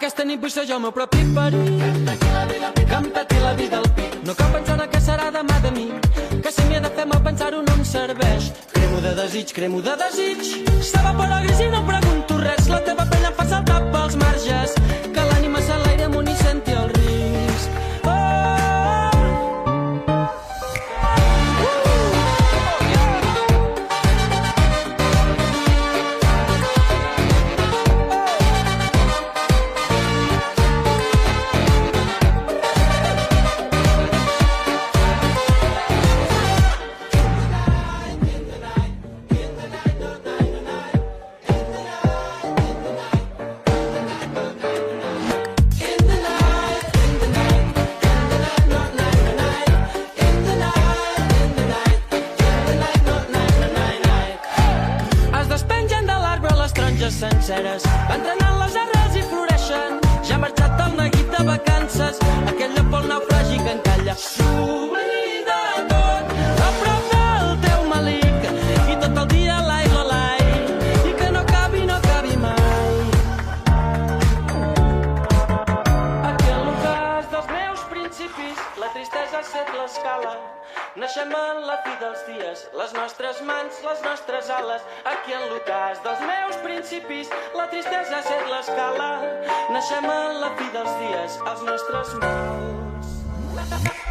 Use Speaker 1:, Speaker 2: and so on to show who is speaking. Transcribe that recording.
Speaker 1: Aquesta nit vull ser jo el meu propi perill, que em peti la vida al pit. No cal pensar en què serà demà de mi, que si m'hi he de fer mal pensar-ho no em serveix. Cremo de desig, s'evapora gris i no pregunto res. La teva pena em fa saltar pels marges, que l'ànima s'enlaire amunt i senti el risc. Senceres, entrenant les arrels i floreixen. Ja ha marxat el neguit de vacances, aquell lloc pel naufragi que encalla. S'oblida tot a prop del teu malic, i tot el dia l'ai, i que no acabi mai. Aquí en l'ocàs dels meus principis, la tristesa ha set l'escala. Naixem en la fi dels dies, les nostres mans, les nostres ales. Aquí en l'ocàs dels meus principis, la tristesa ha set l'escala. Naixem en la fi dels dies, els nostres mals.